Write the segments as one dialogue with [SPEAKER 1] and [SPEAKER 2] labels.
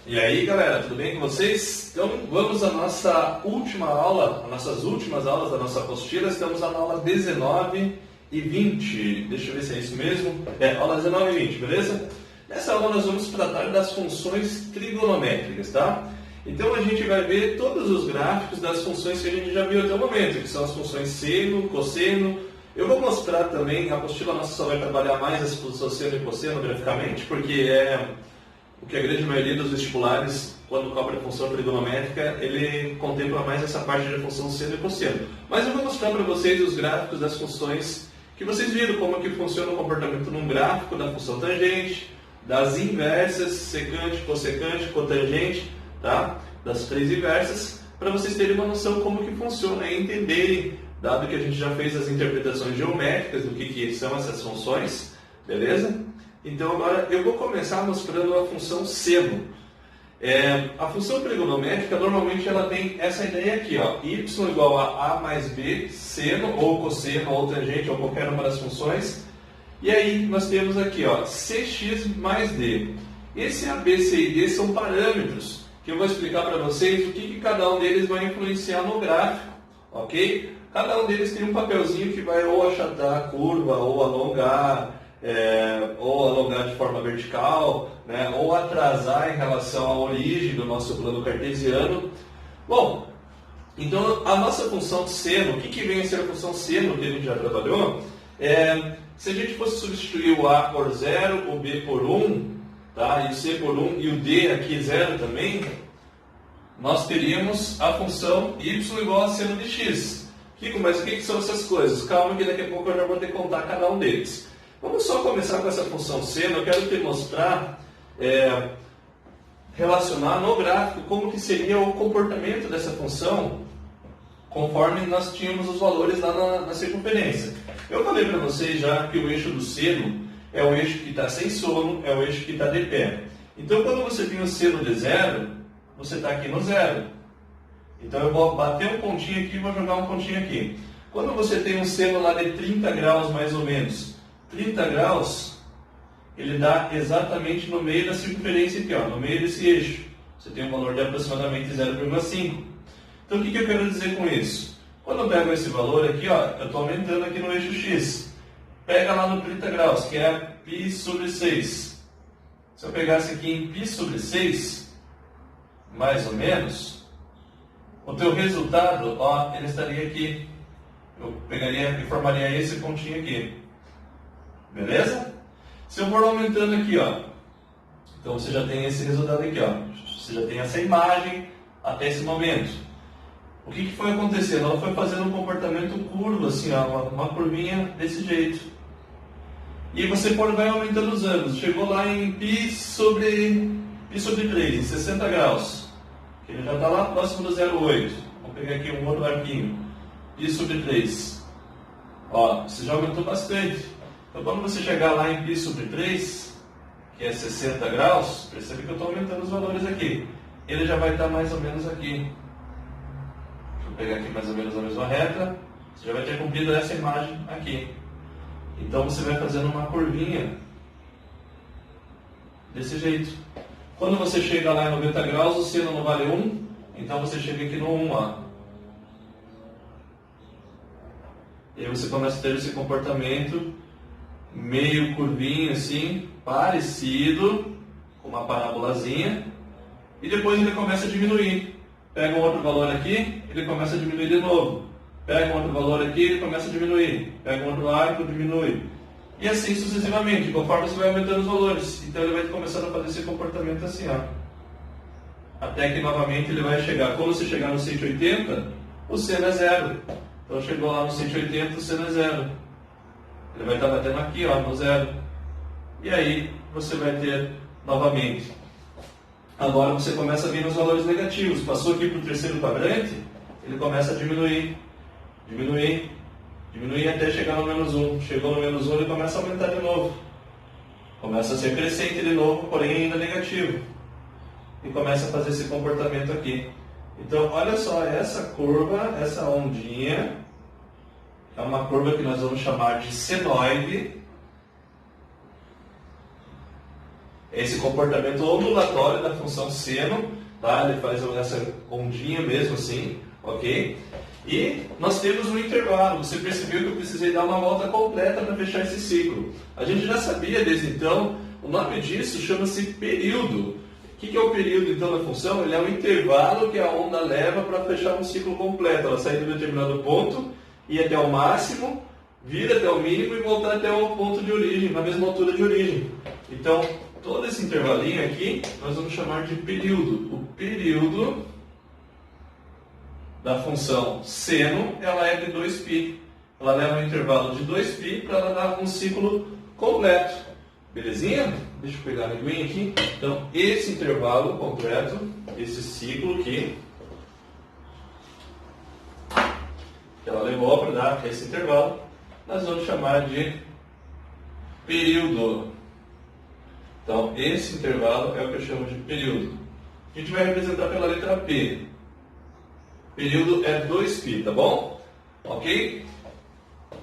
[SPEAKER 1] E aí, galera, tudo bem com vocês? Então, vamos à nossa última aula, as nossas últimas aulas da nossa apostila. Estamos na aula 19 e 20. Deixa eu ver se é isso mesmo. Aula 19 e 20, beleza? Nessa aula nós vamos tratar das funções trigonométricas, tá? Então, a gente vai ver todos os gráficos das funções que a gente já viu até o momento, que são as funções seno, cosseno. Eu vou mostrar também, a apostila nossa só vai trabalhar mais as funções seno e cosseno graficamente, porque é o que a grande maioria dos vestibulares, quando cobra a função trigonométrica, ele contempla mais essa parte da função seno e cosseno. Mas eu vou mostrar para vocês os gráficos das funções que vocês viram, como que funciona o comportamento num gráfico da função tangente, das inversas, secante, cossecante, cotangente, tá? Das três inversas, para vocês terem uma noção como que funciona e entenderem, dado que a gente já fez as interpretações geométricas do que são essas funções, beleza? Então agora eu vou começar mostrando a função seno. A função trigonométrica normalmente ela tem essa ideia aqui, ó, y igual a mais b, seno ou cosseno ou tangente ou qualquer uma das funções. E aí nós temos aqui, ó, cx mais d. Esse a, b, c e d são parâmetros que eu vou explicar para vocês o que cada um deles vai influenciar no gráfico, ok? Cada um deles tem um papelzinho que vai ou achatar a curva ou alongar. Ou alongar de forma vertical, né, ou atrasar em relação à origem do nosso plano cartesiano. Bom, então a nossa função seno, o que vem a ser a função seno que a gente já trabalhou? Se a gente fosse substituir o A por 0, o B por 1, tá, e o C por 1 e o D aqui 0 também, nós teríamos a função y igual a seno de x. Mas o que são essas coisas? Calma que daqui a pouco eu já vou ter que contar cada um deles. Vamos só começar com essa função seno. Eu quero te mostrar, relacionar no gráfico como que seria o comportamento dessa função conforme nós tínhamos os valores lá na circunferência. Eu falei para vocês já que o eixo do seno é o eixo que está sem sono, é o eixo que está de pé. Então, quando você tem o seno de 0, você está aqui no 0. Então, eu vou bater um pontinho aqui e vou jogar um pontinho aqui. Quando você tem um seno lá de 30 graus, mais ou menos, 30 graus, ele dá exatamente no meio da circunferência aqui, ó, no meio desse eixo. Você tem um valor de aproximadamente 0,5. Então, o que eu quero dizer com isso? Quando eu pego esse valor aqui, ó, eu estou aumentando aqui no eixo x. Pega lá no 30 graus, que é π sobre 6. Se eu pegasse aqui em π sobre 6, mais ou menos, o teu resultado, ó, ele estaria aqui. Eu pegaria e formaria esse pontinho aqui. Beleza? Se eu for aumentando aqui, ó, então você já tem esse resultado aqui, ó. Você já tem essa imagem até esse momento. O que foi acontecendo? Ela foi fazendo um comportamento curvo, assim, ó, uma curvinha desse jeito. E você vai aumentando os ângulos. Chegou lá em π sobre 3, em 60 graus. Que ele já está lá próximo do 0,8. Vamos pegar aqui um outro arquinho. π sobre 3. Ó, você já aumentou bastante. Então, quando você chegar lá em π sobre 3, que é 60 graus, percebe que eu estou aumentando os valores aqui. Ele já vai estar mais ou menos aqui. Deixa eu pegar aqui mais ou menos a mesma reta. Você já vai ter cumprido essa imagem aqui. Então, você vai fazendo uma curvinha desse jeito. Quando você chega lá em 90 graus, o seno não vale 1. Então, você chega aqui no 1, ó. E aí você começa a ter esse comportamento meio curvinho assim, parecido com uma parábolazinha, e depois ele começa a diminuir. Pega um outro valor aqui, ele começa a diminuir de novo. Pega um outro valor aqui, ele começa a diminuir. Pega um outro arco, diminui. E assim sucessivamente, conforme você vai aumentando os valores. Então ele vai começando a fazer esse comportamento assim, ó. Até que novamente ele vai chegar. Quando você chegar no 180, o seno é 0. Então chegou lá no 180, o seno é 0. Ele vai estar batendo aqui, ó, no 0. E aí você vai ter novamente. Agora você começa a vir nos valores negativos. Passou aqui para o terceiro quadrante, ele começa a diminuir. Diminuir. Diminuir até chegar no menos 1. Chegou no menos 1, ele começa a aumentar de novo. Começa a ser crescente de novo, porém ainda negativo. E começa a fazer esse comportamento aqui. Então, olha só, essa curva, essa ondinha, é uma curva que nós vamos chamar de senoide. esse comportamento ondulatório da função seno, tá? Ele faz essa ondinha mesmo assim, ok? E nós temos um intervalo. Você percebeu que eu precisei dar uma volta completa para fechar esse ciclo. A gente já sabia desde então, o nome disso chama-se período. O que é o período então da função? Ele é um intervalo que a onda leva para fechar um ciclo completo. Ela sai de um determinado ponto, ir até o máximo, vir até o mínimo e voltar até o ponto de origem, na mesma altura de origem. Então, todo esse intervalinho aqui, nós vamos chamar de período. O período da função seno, ela é de 2π. Ela leva um intervalo de 2π para ela dar um ciclo completo. Belezinha? Deixa eu pegar a linguinha aqui. Então, esse intervalo completo, esse ciclo aqui, que ela levou para dar esse intervalo, nós vamos chamar de período. Então, esse intervalo é o que eu chamo de período. A gente vai representar pela letra P. Período é 2π, tá bom? Ok?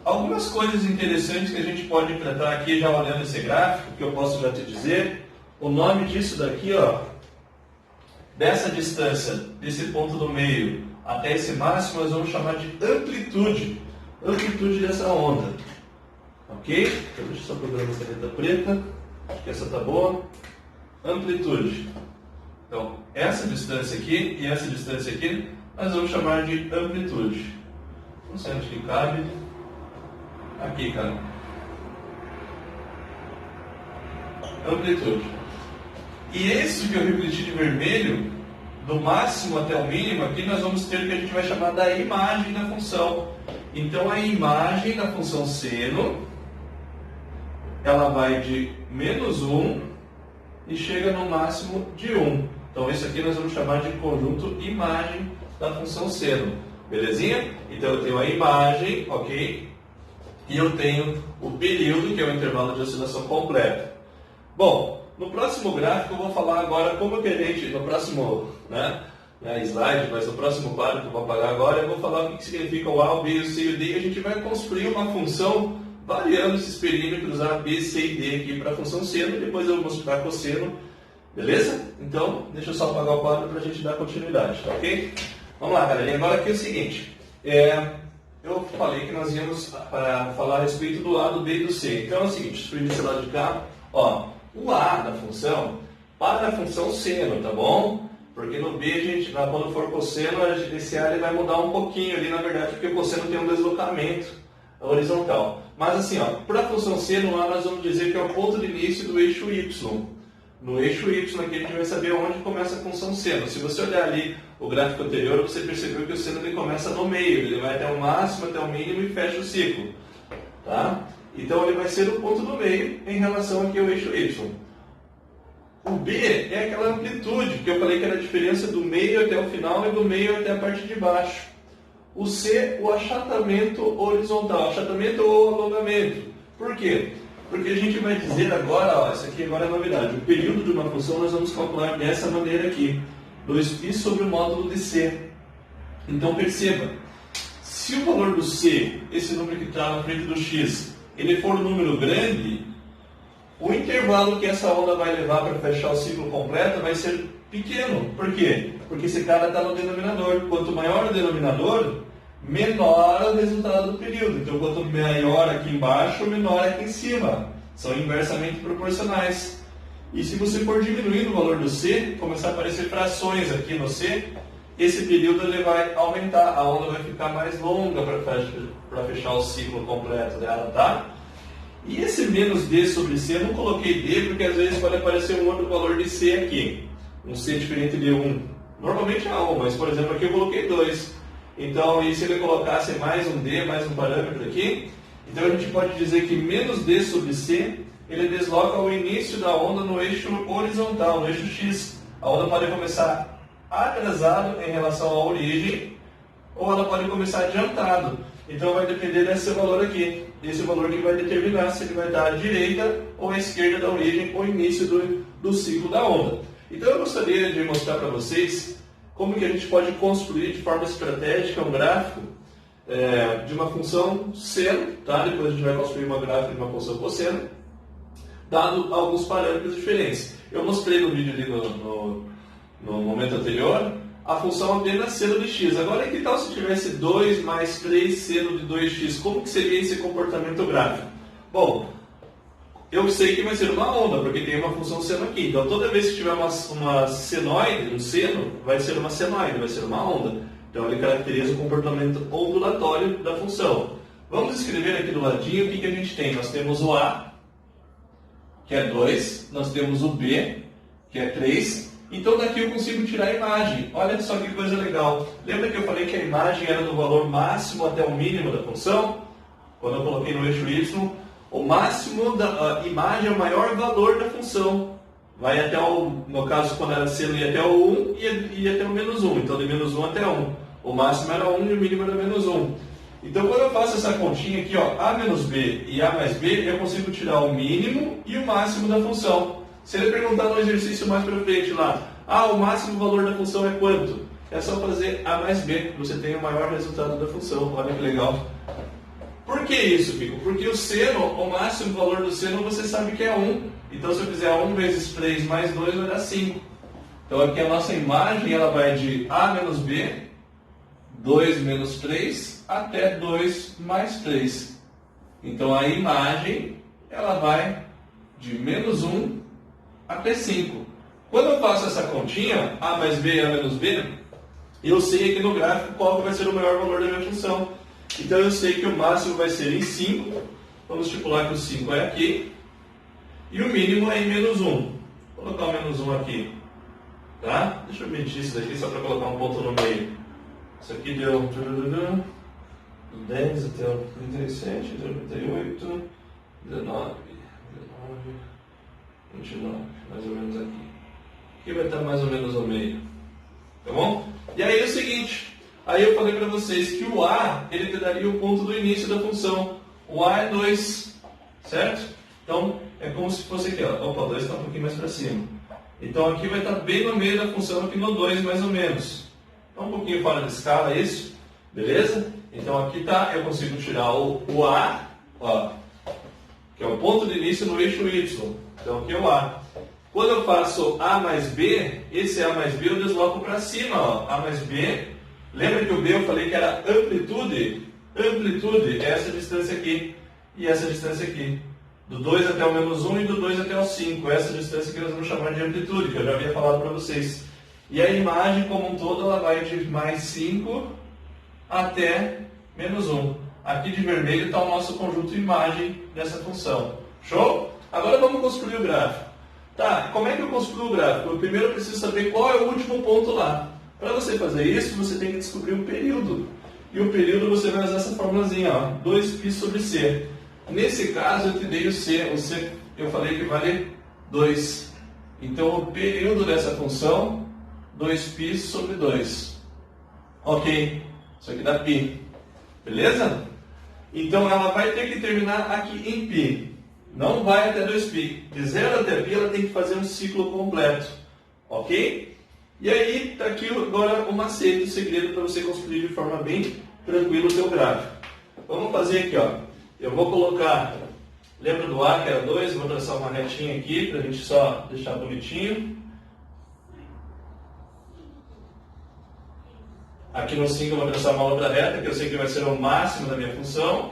[SPEAKER 1] Algumas coisas interessantes que a gente pode tratar aqui já olhando esse gráfico, que eu posso já te dizer. O nome disso daqui, ó, dessa distância, desse ponto do meio até esse máximo, nós vamos chamar de amplitude. Amplitude dessa onda. Ok? Então deixa eu só procurar uma caneta preta. Acho que essa tá boa. Amplitude. Então, essa distância aqui e essa distância aqui, nós vamos chamar de amplitude. Não sei onde que cabe. Aqui, cara. Amplitude. E esse que eu refleti de vermelho, do máximo até o mínimo, aqui nós vamos ter o que a gente vai chamar da imagem da função. Então, a imagem da função seno, ela vai de -1 e chega no máximo de 1. Então, isso aqui nós vamos chamar de conjunto imagem da função seno. Belezinha? Então, eu tenho a imagem, ok? E eu tenho o período, que é o intervalo de oscilação completo. Bom, no próximo gráfico eu vou falar agora como que a gente, no próximo slide, mas no próximo quadro que eu vou apagar agora, eu vou falar o que significa o A, o B, o C e o D, e a gente vai construir uma função variando esses perímetros A, B, C e D aqui para a função seno, e depois eu vou mostrar cosseno, beleza? Então, deixa eu só apagar o quadro para a gente dar continuidade, tá ok? Vamos lá, galera. E agora aqui é o seguinte, eu falei que nós íamos falar a respeito do A, do B e do C. Então é o seguinte, exprimir esse lado de cá, ó, o A da função, para a função seno, tá bom? Porque no B, a gente, quando for cosseno, esse A ele vai mudar um pouquinho ali, na verdade, porque o cosseno tem um deslocamento horizontal. Mas assim, ó, para a função seno, lá nós vamos dizer que é o ponto de início do eixo Y. No eixo Y aqui a gente vai saber onde começa a função seno. Se você olhar ali o gráfico anterior, você percebeu que o seno ele começa no meio, ele vai até o máximo, até o mínimo e fecha o ciclo. Tá? Então ele vai ser o ponto do meio em relação aqui ao eixo Y. O B é aquela amplitude, que eu falei que era a diferença do meio até o final e do meio até a parte de baixo. O C, o achatamento horizontal, achatamento ou alongamento. Por quê? Porque a gente vai dizer agora, ó, isso aqui agora é novidade, o período de uma função nós vamos calcular dessa maneira aqui, 2π sobre o módulo de C. Então perceba, se o valor do C, esse número que está na frente do x, ele for um número grande, o intervalo que essa onda vai levar para fechar o ciclo completo vai ser pequeno. Por quê? Porque esse cara está no denominador. Quanto maior o denominador, menor o resultado do período. Então, quanto maior aqui embaixo, menor aqui em cima. São inversamente proporcionais. E se você for diminuindo o valor do C, começar a aparecer frações aqui no C, esse período ele vai aumentar. A onda vai ficar mais longa para fechar o ciclo completo dela, tá? E esse menos D sobre C, eu não coloquei D porque às vezes pode aparecer um outro valor de C aqui. Um C diferente de 1. Normalmente é 1, mas por exemplo aqui eu coloquei 2. Então, e se ele colocasse mais um D, mais um parâmetro aqui, então a gente pode dizer que menos D sobre C, ele desloca o início da onda no eixo horizontal, no eixo X. A onda pode começar atrasado em relação à origem, ou ela pode começar adiantado. Então vai depender desse valor aqui. Esse valor que vai determinar se ele vai estar à direita ou à esquerda da origem ou início do ciclo da onda. Então eu gostaria de mostrar para vocês como que a gente pode construir de forma estratégica um gráfico de uma função seno, tá? Depois a gente vai construir uma gráfica de uma função cosseno, dado alguns parâmetros diferentes. Eu mostrei no vídeo ali no momento anterior a função apenas seno de x. Agora, que tal se tivesse 2 mais 3 seno de 2x? Como que seria esse comportamento gráfico? Bom, eu sei que vai ser uma onda, porque tem uma função seno aqui. Então, toda vez que tiver uma senoide, um seno, vai ser uma senoide, vai ser uma onda. Então, ele caracteriza o comportamento ondulatório da função. Vamos escrever aqui do ladinho o que a gente tem. Nós temos o A, que é 2. Nós temos o B, que é 3. Então, daqui eu consigo tirar a imagem. Olha só que coisa legal. Lembra que eu falei que a imagem era do valor máximo até o mínimo da função? Quando eu coloquei no eixo y, o máximo da imagem é o maior valor da função. Vai até no caso, quando era seno, ia até o 1 e ia até o menos 1. Então, de menos 1 até 1. O máximo era 1 e o mínimo era menos 1. Então, quando eu faço essa continha aqui, ó, a menos b e a mais b, eu consigo tirar o mínimo e o máximo da função. Se ele perguntar no exercício mais para frente lá, o máximo valor da função é quanto? É só fazer a mais b, você tem o maior resultado da função. Olha que legal. Por que isso, Pico? Porque o seno, o máximo valor do seno, você sabe que é 1. Então, se eu fizer 1 vezes 3 mais 2, vai dar 5. Então, aqui a nossa imagem ela vai de a menos b, 2 menos 3, até 2 mais 3. Então, a imagem ela vai de menos 1 até 5. Quando eu faço essa continha, a mais b e a menos b, eu sei aqui no gráfico qual vai ser o maior valor da minha função. Então eu sei que o máximo vai ser em 5, vamos estipular que o 5 é aqui, e o mínimo é em menos 1. Vou colocar o menos 1 aqui. Tá? Deixa eu medir isso daqui só para colocar um ponto no meio. Isso aqui deu do 10 até o 37, deu 38, 19, 29, mais ou menos aqui. Aqui vai estar mais ou menos no meio. Tá bom? E aí é o seguinte, aí eu falei para vocês que o A, ele te daria o ponto do início da função. O A é 2, certo? Então, é como se fosse aqui, ó. Opa, o 2 está um pouquinho mais para cima. Então, aqui vai estar bem no meio da função, aqui no 2 mais ou menos. Está um pouquinho fora de escala isso, beleza? Então, aqui tá, eu consigo tirar o A, ó, que é o ponto de início no eixo Y. Então, aqui é o A. Quando eu faço A mais B, esse A mais B eu desloco para cima, ó. A mais B, lembra que o B eu falei que era amplitude? Amplitude é essa distância aqui e essa distância aqui. Do 2 até o menos 1 e do 2 até o 5. Essa distância que nós vamos chamar de amplitude, que eu já havia falado para vocês. E a imagem como um todo, ela vai de mais 5 até menos 1. Aqui de vermelho está o nosso conjunto imagem dessa função. Show? Agora vamos construir o gráfico. Tá, como é que eu construo o gráfico? Eu primeiro preciso saber qual é o último ponto lá. Para você fazer isso, você tem que descobrir o período. E o período você vai usar essa formulazinha, ó, 2π sobre c. Nesse caso, eu te dei o c. O c eu falei que vale 2. Então, o período dessa função, 2π sobre 2. Ok, isso aqui dá π. Beleza? Então, ela vai ter que terminar aqui em π. Não vai até 2π. De 0 até π, ela tem que fazer um ciclo completo. Ok? E aí, está aqui agora o macete, o segredo para você construir de forma bem tranquila o seu gráfico. Vamos fazer aqui, ó. Eu vou colocar, lembra do A que era 2? Vou traçar uma retinha aqui para a gente só deixar bonitinho. Aqui no 5 eu vou traçar uma outra reta, que eu sei que vai ser o máximo da minha função.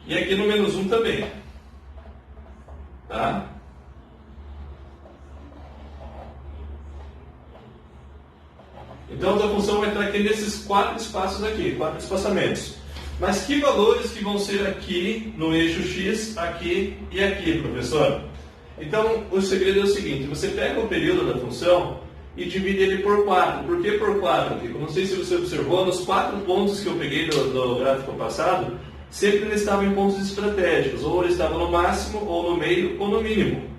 [SPEAKER 1] E aqui no menos 1 também. Tá? Então a função vai estar aqui nesses 4 espaços aqui, 4 espaçamentos. Mas que valores que vão ser aqui no eixo X, aqui e aqui, professor? Então o segredo é o seguinte, você pega o período da função e divide ele por 4. Por que por 4? Porque, não sei se você observou, nos 4 pontos que eu peguei do gráfico passado, sempre eles estavam em pontos estratégicos, ou eles estavam no máximo, ou no meio, ou no mínimo.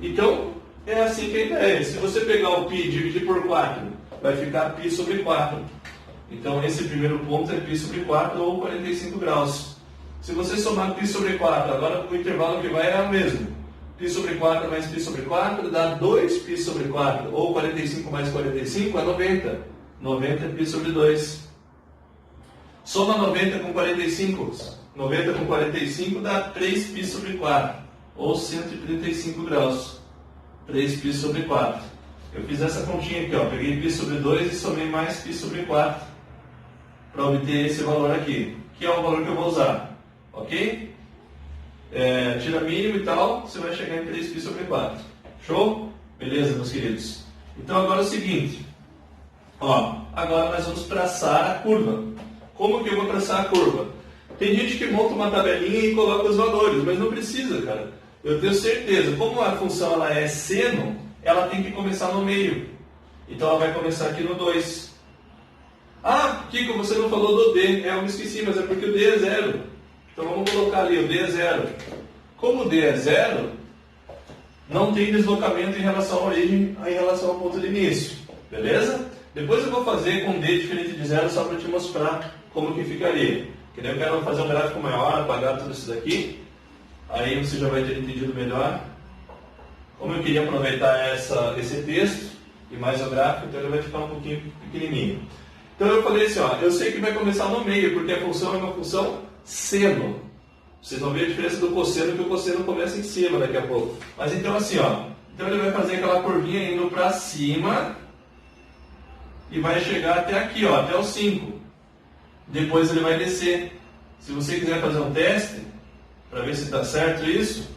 [SPEAKER 1] Então, é assim que a ideia é. Se você pegar o π e dividir por 4, vai ficar π sobre 4. Então, esse primeiro ponto é π sobre 4, ou 45 graus. Se você somar π sobre 4, agora o intervalo que vai é o mesmo. π sobre 4 mais π sobre 4 dá 2π sobre 4, ou 45 mais 45 é 90. 90 é π sobre 2. Soma 90 com 45. 90 com 45 dá 3π sobre 4. ou 135 graus. 3π sobre 4. Eu fiz essa continha aqui, ó. Peguei π sobre 2 e somei mais π sobre 4 para obter esse valor aqui, que é o valor que eu vou usar. Ok? Tira mínimo e tal, você vai chegar em 3π sobre 4. Show? Beleza, meus queridos? Então agora é o seguinte. Ó, agora nós vamos traçar a curva. Como que eu vou traçar a curva? Tem gente que monta uma tabelinha e coloca os valores, mas não precisa, cara. Eu tenho certeza, como a função ela é seno, ela tem que começar no meio. Então ela vai começar aqui no 2. Ah, Kiko, você não falou do D. Eu me esqueci, mas é porque o D é 0. Então vamos colocar ali, o D é 0. Como o D é 0, não tem deslocamento em relação à origem, em relação ao ponto de início. Beleza? Depois eu vou fazer com D diferente de 0 só para te mostrar como que ficaria. Que daí eu quero fazer um gráfico maior, apagar tudo isso daqui. Aí você já vai ter entendido melhor. Como eu queria aproveitar esse texto e mais o gráfico, então ele vai ficar um pouquinho pequenininho. Então eu falei assim, ó, eu sei que vai começar no meio, porque a função é uma função seno. Vocês vão ver a diferença do cosseno, que o cosseno começa em cima daqui a pouco. Mas então assim, ó, então ele vai fazer aquela curvinha indo para cima e vai chegar até aqui, ó, até o 5. Depois ele vai descer. Se você quiser fazer um teste, para ver se está certo isso,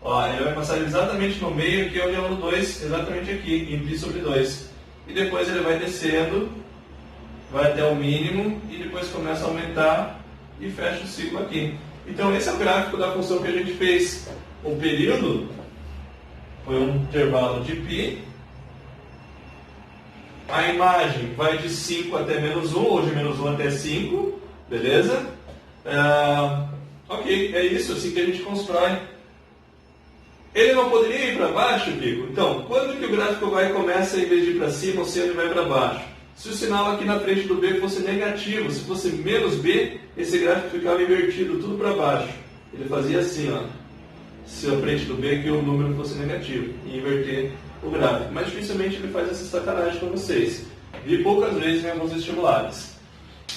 [SPEAKER 1] ó, ele vai passar exatamente no meio, que é onde é o 2, exatamente aqui, em π sobre 2. E depois ele vai descendo, vai até o mínimo, e depois começa a aumentar e fecha o ciclo aqui. Então esse é o gráfico da função que a gente fez. O período foi um intervalo de π. A imagem vai de 5 até menos 1, ou de menos 1 até 5, beleza? Ok, é isso, assim que a gente constrói. Ele não poderia ir para baixo, Pico? Então, quando que o gráfico vai e começa, em vez de ir para cima, o seno vai para baixo? Se o sinal aqui na frente do B fosse negativo, se fosse menos B, esse gráfico ficava invertido, tudo para baixo. Ele fazia assim, ó. Se a frente do B, que o número fosse negativo, e inverter o gráfico. Mas dificilmente ele faz essa sacanagem com vocês. Vi poucas vezes em alguns vestibulares.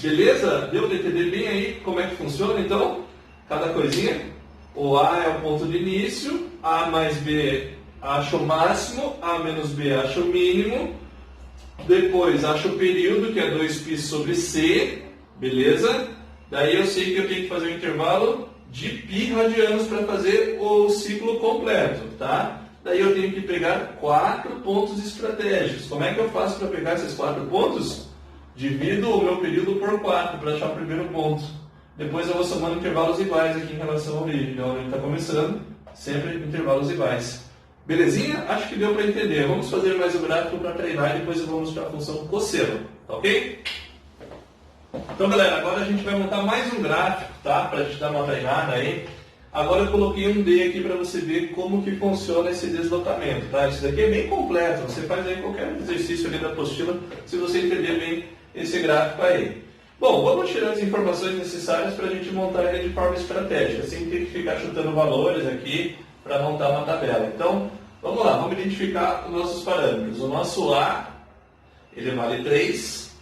[SPEAKER 1] Beleza? Deu de entender bem aí como é que funciona, então? Cada coisinha. O A é o ponto de início, A mais B acha o máximo, A menos B acha o mínimo. Depois acha o período, que é 2π sobre C. Beleza? Daí eu sei que eu tenho que fazer um intervalo de π radianos para fazer o ciclo completo, tá? Daí eu tenho que pegar 4 pontos estratégicos. Como é que eu faço para pegar esses 4 pontos? Divido o meu período por 4 para achar o primeiro ponto. Depois eu vou somando intervalos iguais aqui em relação à origem. Onde ele está começando, sempre intervalos iguais. Belezinha? Acho que deu para entender. Vamos fazer mais o gráfico para treinar e depois eu vou mostrar a função cosseno. Tá ok? Então, galera, agora a gente vai montar mais um gráfico, tá? Para a gente dar uma treinada aí. Agora eu coloquei um D aqui para você ver como que funciona esse deslocamento, tá? Isso daqui é bem completo. Você faz aí qualquer exercício ali da apostila, se você entender bem esse gráfico aí. Bom, vamos tirar as informações necessárias para a gente montar ele de forma estratégica, sem ter que ficar chutando valores aqui para montar uma tabela. Então, vamos lá, vamos identificar os nossos parâmetros. O nosso A, ele vale 3,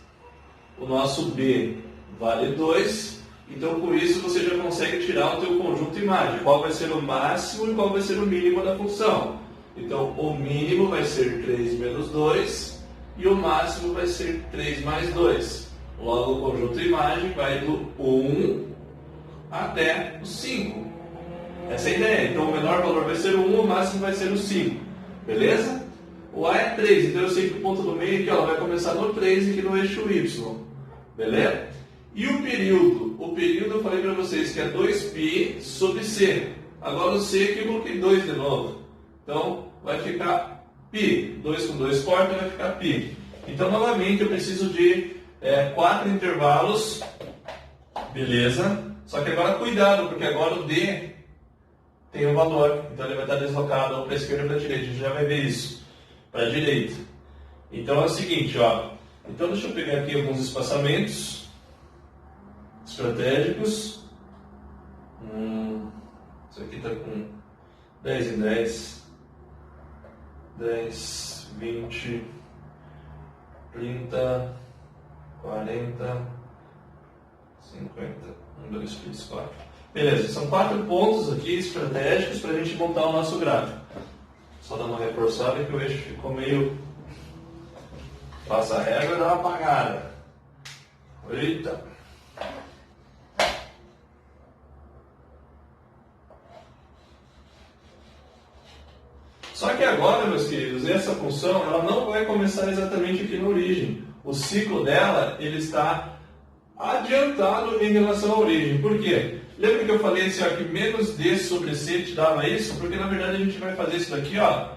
[SPEAKER 1] o nosso B vale 2, então com isso você já consegue tirar o teu conjunto imagem, qual vai ser o máximo e qual vai ser o mínimo da função. Então, o mínimo vai ser 3 menos 2 e o máximo vai ser 3 mais 2. Logo, o conjunto imagem vai do 1 até o 5. Essa é a ideia. Então, o menor valor vai ser o 1, o máximo vai ser o 5. Beleza? O A é 3, então eu sei que o ponto do meio aqui ó, vai começar no 3 aqui no eixo Y. Beleza? E o período? O período eu falei para vocês que é 2π sobre C. Agora o C aqui eu coloquei 2 de novo. Então, vai ficar π. 2 com 2 corta, vai ficar π. Então, novamente, eu preciso de 4 intervalos. Beleza? Só que agora cuidado, porque agora o D tem um valor. Então, ele vai estar deslocado ou para a esquerda ou para a direita. A gente já vai ver isso. Para a direita. Então, é o seguinte, ó. Então, deixa eu pegar aqui alguns espaçamentos estratégicos. Isso aqui está com 10 em 10. 10, 20, 30, 40, 50, 1, 2, 3, 4. Beleza, são 4 pontos aqui estratégicos para a gente montar o nosso gráfico. Só dar uma reforçada que o eixo ficou meio... Passa a régua e dá uma apagada. Eita! Só que agora, meus queridos, essa função ela não vai começar exatamente aqui na origem. O ciclo dela ele está adiantado em relação à origem. Por quê? Lembra que eu falei assim, ó, que menos d sobre c te dava isso? Porque na verdade a gente vai fazer isso daqui, ó,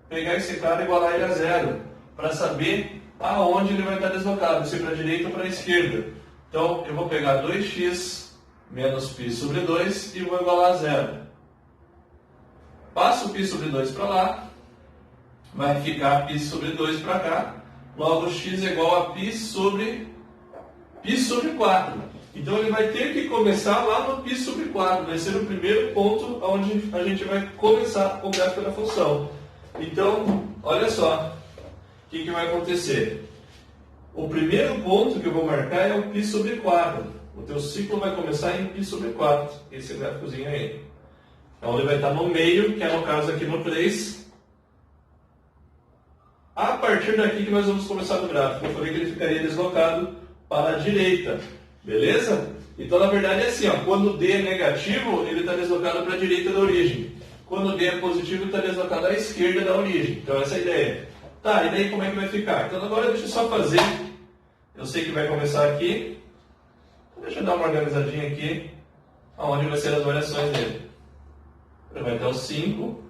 [SPEAKER 1] pegar esse cara e igualar ele a zero, para saber aonde ele vai estar deslocado, se para a direita ou para a esquerda. Então eu vou pegar 2x menos π sobre 2 e vou igualar a zero. Passo o π sobre 2 para lá, vai ficar π sobre 2 para cá, logo x é igual a π sobre 4. Então ele vai ter que começar lá no π sobre 4, vai ser o primeiro ponto onde a gente vai começar o gráfico da função. Então, olha só, o que vai acontecer? O primeiro ponto que eu vou marcar é o π sobre 4. O teu ciclo vai começar em π sobre 4, esse gráficozinho aí. Então ele vai estar no meio, que é no caso aqui no 3. A partir daqui que nós vamos começar o gráfico. Eu falei que ele ficaria deslocado para a direita. Beleza? Então na verdade é assim, ó, quando D é negativo, ele está deslocado para a direita da origem. Quando D é positivo, ele está deslocado à esquerda da origem. Então essa é a ideia. Tá, e daí como é que vai ficar? Então agora deixa eu só fazer. Eu sei que vai começar aqui. Então, deixa eu dar uma organizadinha aqui, aonde vai ser as variações dele. Ele vai até o 5.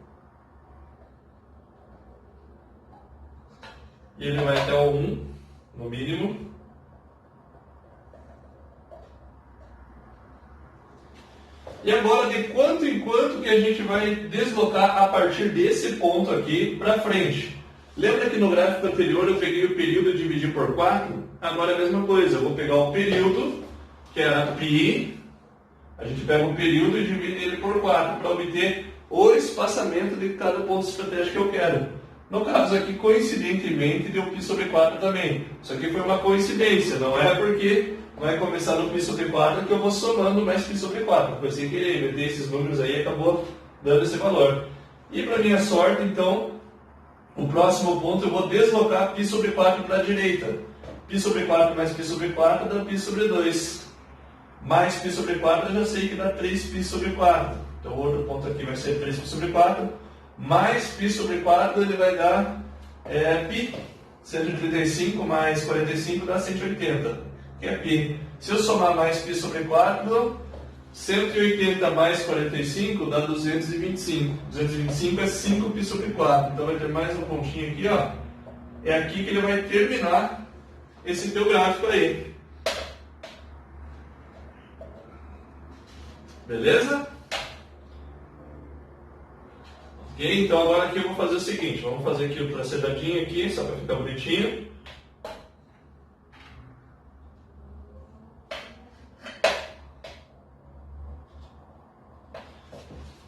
[SPEAKER 1] E ele vai até o 1, no mínimo. E agora, de quanto em quanto que a gente vai deslocar a partir desse ponto aqui para frente? Lembra que no gráfico anterior eu peguei o período e dividi por 4? Agora é a mesma coisa. Eu vou pegar o período, que era π. A gente pega o período e divide ele por 4 para obter o espaçamento de cada ponto estratégico que eu quero. No caso aqui, coincidentemente, deu π sobre 4 também. Isso aqui foi uma coincidência, não é porque vai começar no π sobre 4 que eu vou somando mais π sobre 4. Foi sem querer, meter esses números aí e acabou dando esse valor. E para minha sorte, então, o próximo ponto eu vou deslocar π sobre 4 para a direita. π sobre 4 mais π sobre 4 dá π sobre 2. Mais π sobre 4 eu já sei que dá 3π sobre 4. Então o outro ponto aqui vai ser 3π sobre 4. Mais π sobre 4 ele vai dar π. 135 mais 45 dá 180, que é π. Se eu somar mais π sobre 4, 180 mais 45 dá 225. 225 é 5π sobre 4. Então vai ter mais um pontinho aqui, ó. É aqui que ele vai terminar esse teu gráfico aí. Beleza? Ok, então agora aqui eu vou fazer o seguinte, vamos fazer aqui o tracejadinho aqui, só para ficar bonitinho.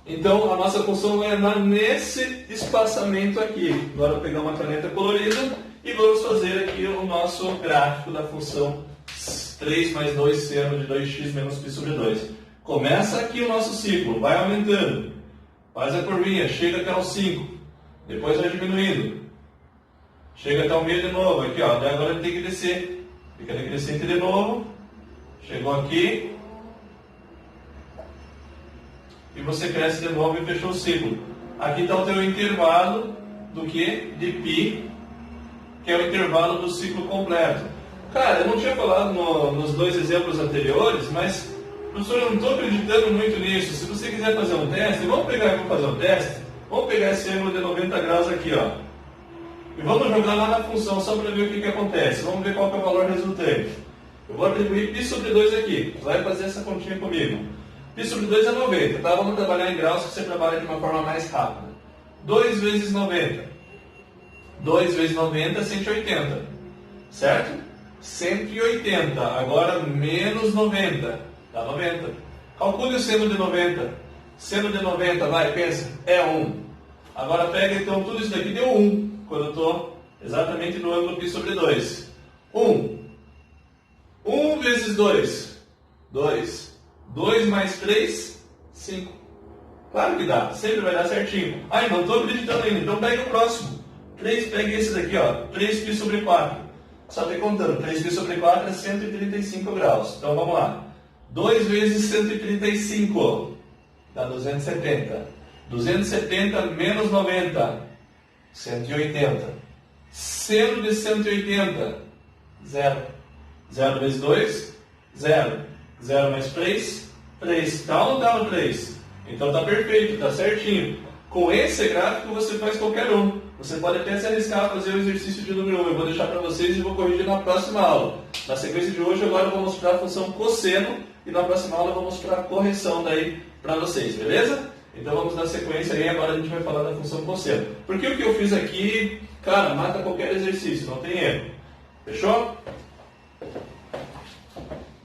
[SPEAKER 1] Então a nossa função é nesse espaçamento aqui. Agora eu vou pegar uma caneta colorida e vamos fazer aqui o nosso gráfico da função 3 mais 2 seno de 2x menos π sobre 2. Começa aqui o nosso ciclo, vai aumentando, faz a curvinha, chega até o 5, depois vai diminuindo, chega até o meio de novo, aqui ó, daí agora ele tem que descer, fica decrescente de novo, chegou aqui, e você cresce de novo e fechou o ciclo. Aqui está o teu intervalo do que? De π, que é o intervalo do ciclo completo. Cara, eu não tinha falado nos dois exemplos anteriores, mas professor, eu não estou acreditando muito nisso. Se você quiser fazer um teste, vamos fazer um teste. Vamos pegar esse ângulo de 90 graus aqui, ó. E vamos jogar lá na função só para ver o que acontece. Vamos ver qual que é o valor resultante. Eu vou atribuir π sobre 2 aqui. Vai fazer essa continha comigo. π sobre 2 é 90. Tá? Vamos trabalhar em graus que você trabalha de uma forma mais rápida. 2 vezes 90. 2 vezes 90 é 180. Certo? 180. Agora menos 90. Dá 90. Calcule o seno de 90. Seno de 90, vai, pensa, é 1. Agora pega então tudo isso daqui, deu 1. Quando eu estou exatamente no ângulo π sobre 2. 1. 1 vezes 2. 2. 2 mais 3, 5. Claro que dá, sempre vai dar certinho. Ai, não estou acreditando ainda, então pega o próximo. 3, pega esse daqui, ó, 3π sobre 4. Só ter contando, 3π sobre 4 é 135 graus. Então vamos lá. 2 vezes 135 dá 270. 270 menos 90, 180. Seno de 180, 0. 0 vezes 2, 0. 0 mais 3, 3. Dá ou não dá no 3? Então está perfeito, está certinho. Com esse gráfico você faz qualquer um. Você pode até se arriscar a fazer o exercício de número 1. Eu vou deixar para vocês e vou corrigir na próxima aula. Na sequência de hoje, agora eu vou mostrar a função cosseno e na próxima aula eu vou mostrar a correção daí para vocês, beleza? Então vamos dar sequência aí, agora a gente vai falar da função cosseno. Porque o que eu fiz aqui, cara, mata qualquer exercício, não tem erro. Fechou?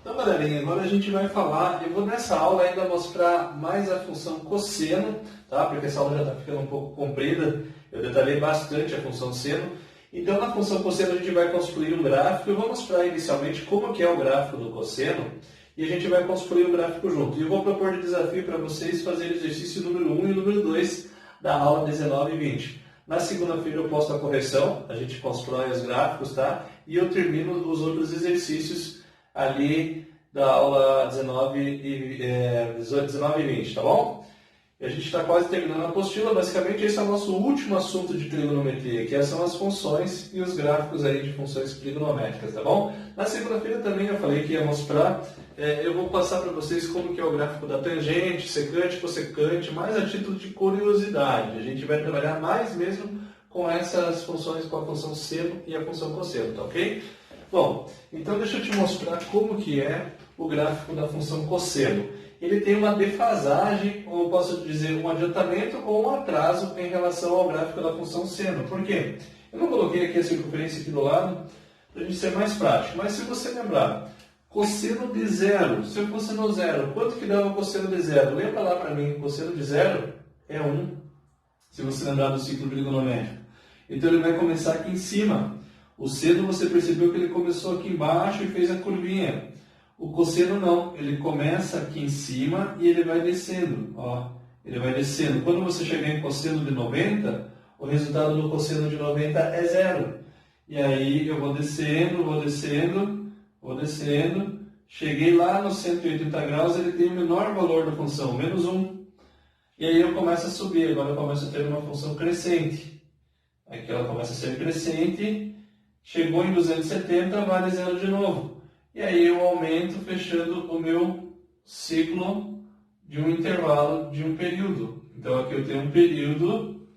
[SPEAKER 1] Então, galerinha, agora a gente vai falar, eu vou nessa aula ainda mostrar mais a função cosseno, tá? Porque essa aula já está ficando um pouco comprida, eu detalhei bastante a função seno. Então, na função cosseno a gente vai construir um gráfico, eu vou mostrar inicialmente como que é o gráfico do cosseno, e a gente vai construir o gráfico junto. E eu vou propor de desafio para vocês fazerem o exercício número 1 e o número 2 da aula 19 e 20. Na segunda-feira eu posto a correção, a gente constrói os gráficos, tá? E eu termino os outros exercícios ali da aula 19 e 20, tá bom? E a gente está quase terminando a apostila, basicamente esse é o nosso último assunto de trigonometria, que são as funções e os gráficos aí de funções trigonométricas, tá bom? Na segunda-feira também eu falei que ia mostrar, eu vou passar para vocês como que é o gráfico da tangente, secante, cossecante, mais a título de curiosidade. A gente vai trabalhar mais mesmo com essas funções, com a função seno e a função cosseno, tá ok? Bom, então deixa eu te mostrar como que é o gráfico da função cosseno. Ele tem uma defasagem, ou eu posso dizer um adiantamento ou um atraso em relação ao gráfico da função seno. Por quê? Eu não coloquei aqui a circunferência aqui do lado para a gente ser mais prático, mas se você lembrar, cosseno de zero, se eu fosse no zero, quanto que dava o cosseno de zero? Lembra lá para mim, cosseno de zero é 1, se você lembrar do ciclo trigonométrico. Então ele vai começar aqui em cima. O seno você percebeu que ele começou aqui embaixo e fez a curvinha. O cosseno não, ele começa aqui em cima e ele vai descendo, ó, ele vai descendo. Quando você chegar em cosseno de 90, o resultado do cosseno de 90 é zero. E aí eu vou descendo, vou descendo, vou descendo, cheguei lá nos 180 graus, ele tem o menor valor da função, menos 1. E aí eu começo a subir, agora eu começo a ter uma função crescente. Aqui ela começa a ser crescente, chegou em 270, vale zero de novo. E aí eu aumento fechando o meu ciclo de um intervalo de um período. Então aqui eu tenho um período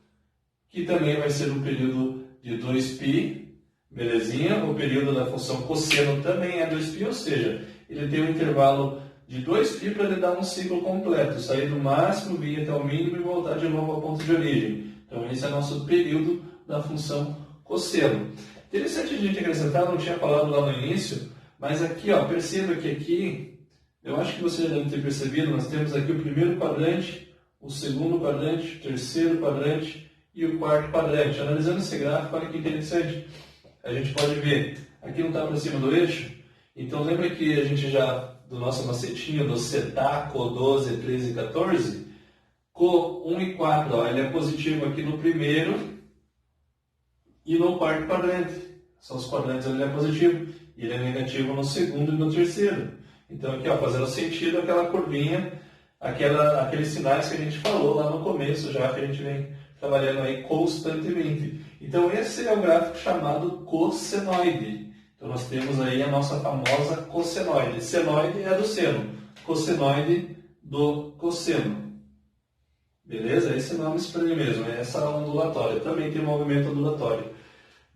[SPEAKER 1] que também vai ser um período de 2π, belezinha? O período da função cosseno também é 2π, ou seja, ele tem um intervalo de 2π para ele dar um ciclo completo, sair do máximo, vir até o mínimo e voltar de novo ao ponto de origem. Então esse é o nosso período da função cosseno. Interessante a gente acrescentar, não tinha falado lá no início, mas aqui, ó, perceba que aqui, eu acho que você já deve ter percebido, nós temos aqui o primeiro quadrante, o segundo quadrante, o terceiro quadrante e o quarto quadrante. Analisando esse gráfico, olha que interessante. A gente pode ver, aqui não está para cima do eixo, então lembra que a gente já, do nosso macetinho, do seta, co 12, 13 e 14, co 1 e 4, ó, ele é positivo aqui no primeiro e no quarto quadrante. São os quadrantes onde ele é positivo. E ele é negativo no segundo e no terceiro. Então aqui, ó, fazendo sentido aquela curvinha, aqueles sinais que a gente falou lá no começo, já que a gente vem trabalhando aí constantemente. Então esse é o gráfico chamado cossenoide. Então nós temos aí a nossa famosa cossenoide. Senoide é do seno, cossenoide do cosseno. Beleza? Esse nome estranho mesmo, é essa ondulatória. Também tem movimento ondulatório.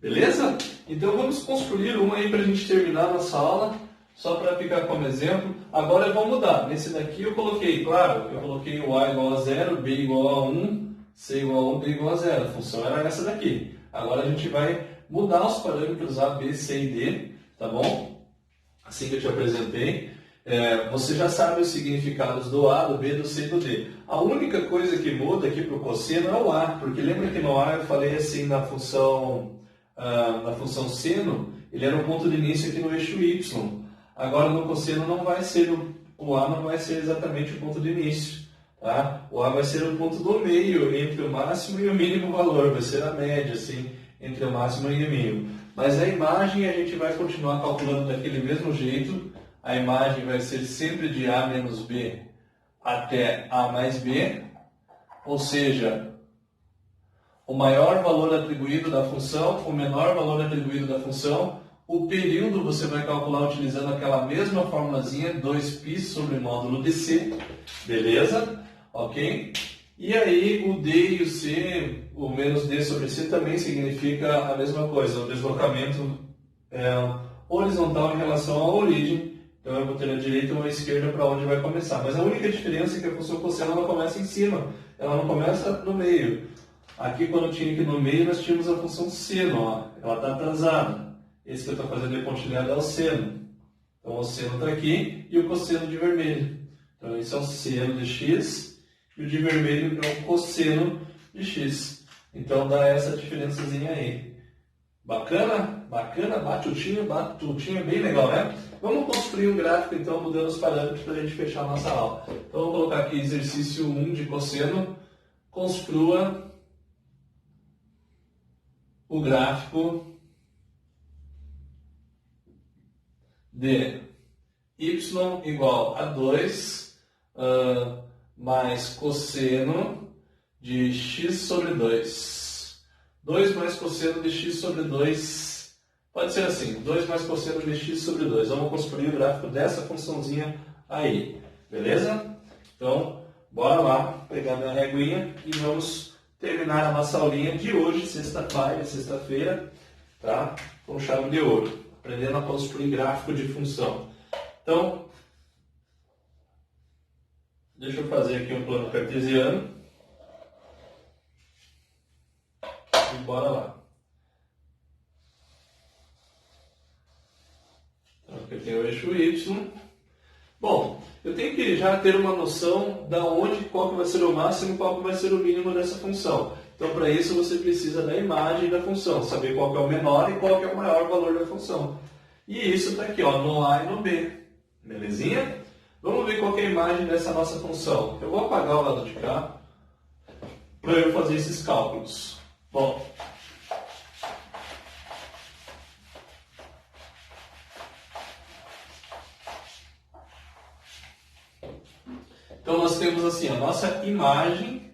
[SPEAKER 1] Beleza? Então vamos construir uma aí para a gente terminar a nossa aula, só para ficar como exemplo. Agora eu vou mudar. Nesse daqui eu coloquei, claro, eu coloquei o A igual a 0, B igual a 1, C igual a 1, D igual a 0. A função era essa daqui. Agora a gente vai mudar os parâmetros A, B, C e D, tá bom? Assim que eu te apresentei. Você já sabe os significados do A, do B, do C e do D. A única coisa que muda aqui para o cosseno é o A, porque lembra que no A eu falei assim na função seno, ele era um ponto de início aqui no eixo Y. Agora no cosseno não vai ser o o A não vai ser exatamente o ponto de início. Tá? O A vai ser o ponto do meio entre o máximo e o mínimo valor, vai ser a média assim, entre o máximo e o mínimo. Mas a imagem a gente vai continuar calculando daquele mesmo jeito. A imagem vai ser sempre de A menos B até A mais B, ou seja, o maior valor atribuído da função, o menor valor atribuído da função. O período você vai calcular utilizando aquela mesma formulazinha, 2π sobre módulo de C, beleza? Ok? E aí o D e o C, o menos D sobre C também significa a mesma coisa, o deslocamento horizontal em relação à origem. Então eu vou ter a direita ou a esquerda para onde vai começar. Mas a única diferença é que a função cosseno ela começa em cima, ela não começa no meio. Aqui quando tinha aqui no meio nós tínhamos a função seno, ó. Ela está atrasada. Esse que eu estou fazendo de pontilhado é o seno. Então o seno está aqui e o cosseno de vermelho. Então esse é o seno de x e o de vermelho é o cosseno de x. Então dá essa diferençazinha aí. Bacana? Bacana? Batutinha, bem legal, né? Vamos construir um gráfico então mudando os parâmetros para a gente fechar a nossa aula. Então vou colocar aqui exercício 1 de cosseno. Construa o gráfico de y igual a 2 mais cosseno de x sobre 2. 2 mais cosseno de x sobre 2. Pode ser assim, 2 mais cosseno de x sobre 2. Vamos construir o gráfico dessa funçãozinha aí. Beleza? Então, bora lá, pegar minha reguinha e vamos terminar a nossa aulinha de hoje, sexta-feira, tá? Com chave de ouro. Aprendendo a construir gráfico de função. Então, deixa eu fazer aqui um plano cartesiano. E bora lá. Então, aqui eu tenho o eixo Y. Bom, eu tenho que já ter uma noção da onde, qual que vai ser o máximo e qual que vai ser o mínimo dessa função. Então, para isso, você precisa da imagem da função, saber qual que é o menor e qual que é o maior valor da função. E isso está aqui, ó, no A e no B. Belezinha? Vamos ver qual que é a imagem dessa nossa função. Eu vou apagar o lado de cá para eu fazer esses cálculos. Bom, então nós temos assim, a nossa imagem,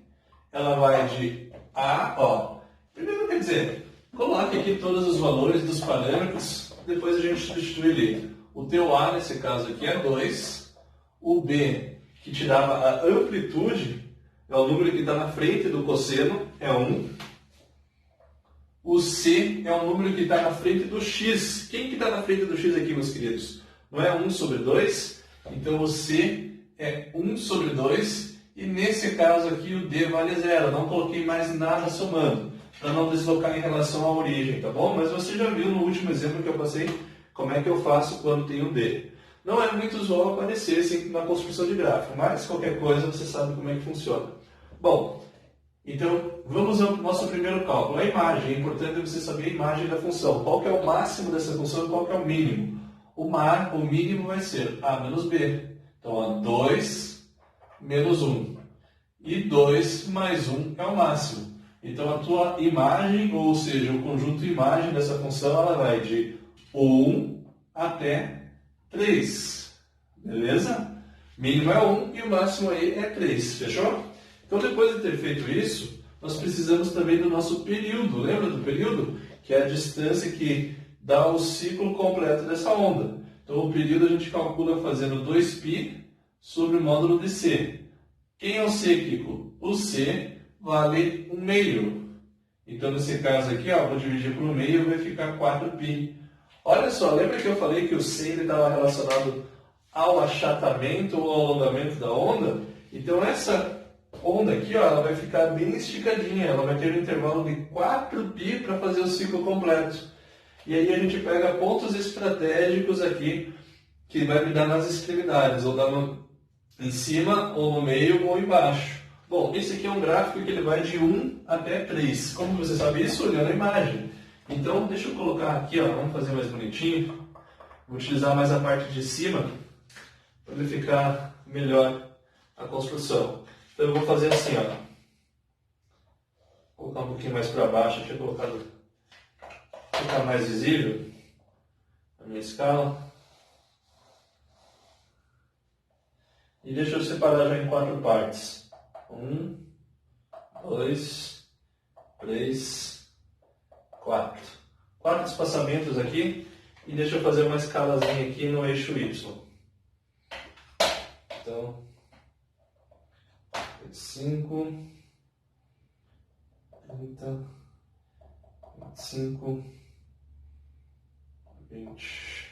[SPEAKER 1] ela vai de A, ó. Primeiro quer dizer, coloque aqui todos os valores dos parâmetros, depois a gente substitui ali. O teu A, nesse caso aqui, é 2. O B, que te dava a amplitude, é o número que está na frente do cosseno, é 1. O C é o número que está na frente do x. Quem que está na frente do x aqui, meus queridos? Não é 1 sobre 2? Então o C é 1 sobre 2. E nesse caso aqui o D vale 0. Não coloquei mais nada somando, para não deslocar em relação à origem, tá bom? Mas você já viu no último exemplo que eu passei como é que eu faço quando tenho D. Não é muito usual aparecer assim na construção de gráfico, mas qualquer coisa você sabe como é que funciona. Bom, então vamos ao nosso primeiro cálculo. A imagem, é importante você saber a imagem da função. Qual que é o máximo dessa função e qual que é o mínimo? O mínimo vai ser A menos B. Então, 2 menos 1. E 2 mais 1 é o máximo. Então, a tua imagem, ou seja, o conjunto imagem dessa função, ela vai de 1 até 3. Beleza? Mínimo é 1 e o máximo aí é 3. Fechou? Então, depois de ter feito isso, nós precisamos também do nosso período. Lembra do período? Que é a distância que dá o ciclo completo dessa onda. Então, o período a gente calcula fazendo 2π sobre o módulo de C. Quem é o C, Kiko? O C vale 1 meio. Então, nesse caso aqui, ó, vou dividir por 1 meio, vai ficar 4π. Olha só, lembra que eu falei que o C estava relacionado ao achatamento ou ao alongamento da onda? Então, essa onda aqui, ó, ela vai ficar bem esticadinha. Ela vai ter um intervalo de 4π para fazer o ciclo completo. E aí a gente pega pontos estratégicos aqui, que vai me dar nas extremidades, ou dar em cima, ou no meio, ou embaixo. Bom, esse aqui é um gráfico que ele vai de 1 até 3. Como você sabe isso? Olhando a imagem. Então, deixa eu colocar aqui, ó, vamos fazer mais bonitinho. Vou utilizar mais a parte de cima para ele ficar melhor a construção. Então eu vou fazer assim, ó. Vou colocar um pouquinho mais para baixo, deixa eu colocar para ficar mais visível a minha escala. E deixa eu separar já em 4 partes. 1, 2, 3, 4. 4 espaçamentos aqui. E deixa eu fazer uma escalazinha aqui no eixo Y. Então, 25, 30, 25, 20.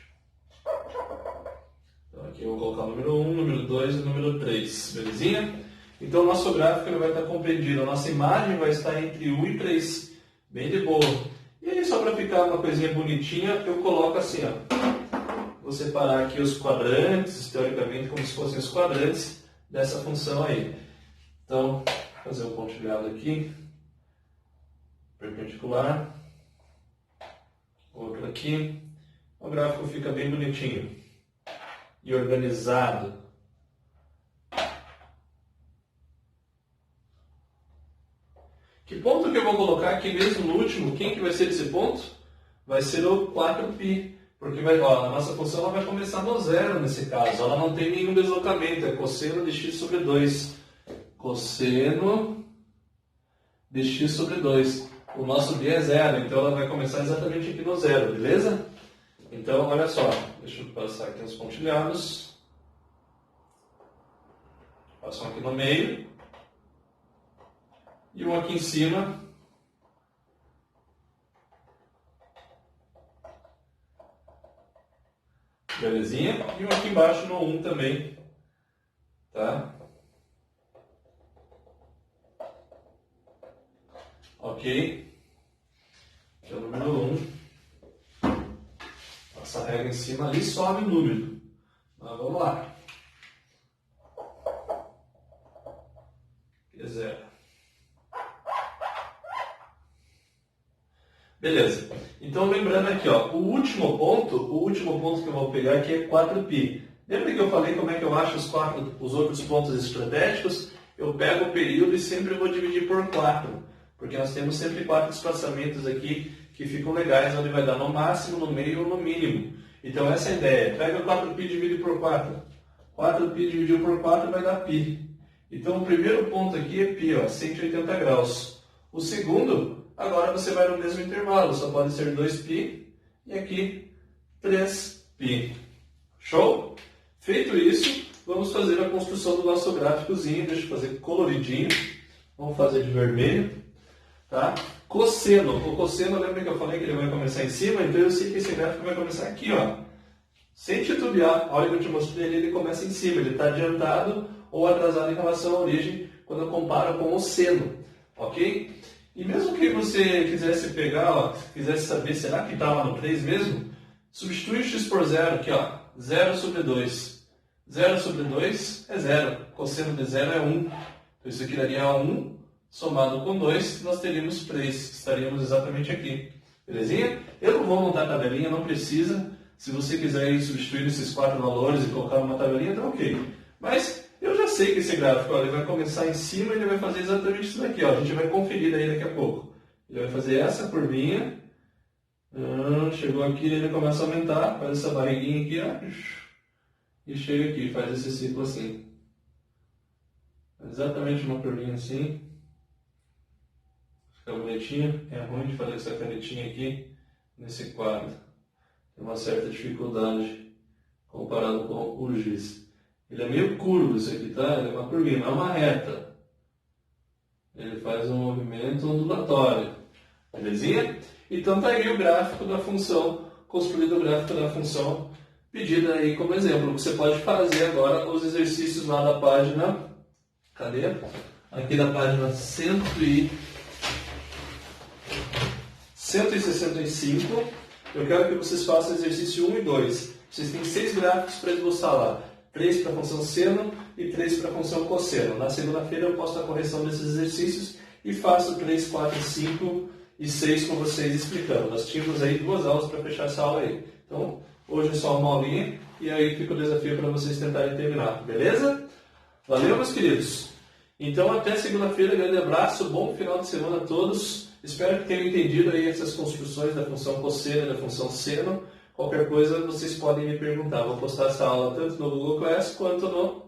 [SPEAKER 1] Então aqui eu vou colocar o número 1, número 2 e o número 3, belezinha? Então o nosso gráfico ele vai estar compreendido, a nossa imagem vai estar entre 1 e 3, bem de boa. E aí só para ficar uma coisinha bonitinha, eu coloco assim, ó. Vou separar aqui os quadrantes, teoricamente como se fossem os quadrantes dessa função aí. Então, vou fazer um pontilhado aqui, perpendicular, outro aqui. O gráfico fica bem bonitinho e organizado. Que ponto que eu vou colocar aqui mesmo no último? Quem que vai ser esse ponto? Vai ser o 4π. Porque a nossa função ela vai começar no zero nesse caso. Ela não tem nenhum deslocamento. É cosseno de x sobre 2. Cosseno de x sobre 2. O nosso b é zero. Então ela vai começar exatamente aqui no zero. Beleza? Então, olha só. Deixa eu passar aqui os pontilhados. Passo um aqui no meio. E um aqui em cima. Belezinha? E um aqui embaixo no 1 também. Tá? Ok. Aqui é o número 1. Passa a régua em cima ali e sobe o número. Mas vamos lá. Aqui é 0. Beleza. Então, lembrando aqui, ó, o último ponto que eu vou pegar aqui é 4π. Lembra que eu falei como é que eu acho os outros pontos estratégicos? Eu pego o período e sempre vou dividir por 4. Porque nós temos sempre 4 espaçamentos aqui que ficam legais, onde vai dar no máximo, no meio ou no mínimo. Então, essa é a ideia. Pega 4π e divide por 4. 4π dividido por 4 vai dar π. Então, o primeiro ponto aqui é π, ó, 180 graus. O segundo... Agora você vai no mesmo intervalo, só pode ser 2π e aqui 3π. Show? Feito isso, vamos fazer a construção do nosso gráficozinho. Deixa eu fazer coloridinho. Vamos fazer de vermelho. Tá? Cosseno. O cosseno, lembra que eu falei que ele vai começar em cima? Então eu sei que esse gráfico vai começar aqui, ó. Sem titubear. A hora que eu te mostrei ele começa em cima. Ele está adiantado ou atrasado em relação à origem quando eu comparo com o seno. Ok? E mesmo que você quisesse pegar, ó, quisesse saber, será que está lá no 3 mesmo? Substitui o x por 0 aqui, ó, 0 sobre 2. 0 sobre 2 é 0. Cosseno de 0 é 1. Então isso aqui daria 1 somado com 2, nós teríamos 3, que estaríamos exatamente aqui. Belezinha? Eu não vou montar a tabelinha, não precisa. Se você quiser ir substituindo esses 4 valores e colocar numa tabelinha, tá ok. Mas... eu já sei que esse gráfico ó, ele vai começar em cima e ele vai fazer exatamente isso daqui. Ó. A gente vai conferir daí daqui a pouco. Ele vai fazer essa curvinha. Chegou aqui, ele começa a aumentar. Faz essa barriguinha aqui. Ó, e chega aqui, faz esse ciclo assim. Exatamente uma curvinha assim. Fica bonitinho. É ruim de fazer essa canetinha aqui nesse quadro. Tem uma certa dificuldade comparado com o giz. Ele é meio curvo isso aqui, tá? Ele é uma curvinha, não é uma reta. Ele faz um movimento ondulatório. Belezinha? Então tá aí o gráfico da função, construído o gráfico da função, pedido aí como exemplo. Você pode fazer agora os exercícios lá da página... cadê? Aqui da página 165. Eu quero que vocês façam exercício 1 e 2. Vocês têm 6 gráficos para esboçar lá. 3 para a função seno e 3 para a função cosseno. Na segunda-feira eu posto a correção desses exercícios e faço 3, 4, 5 e 6 com vocês explicando. Nós tínhamos aí 2 aulas para fechar essa aula aí. Então, Hoje é só uma aulinha e aí fica o desafio para vocês tentarem terminar, beleza? Valeu, meus queridos! Então, até segunda-feira, grande abraço, bom final de semana a todos. Espero que tenham entendido aí essas construções da função cosseno e da função seno. Qualquer coisa, vocês podem me perguntar. Vou postar essa aula tanto no Google Class quanto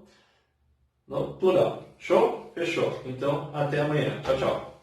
[SPEAKER 1] no plural. Show? Fechou. Então, até amanhã. Tchau, tchau.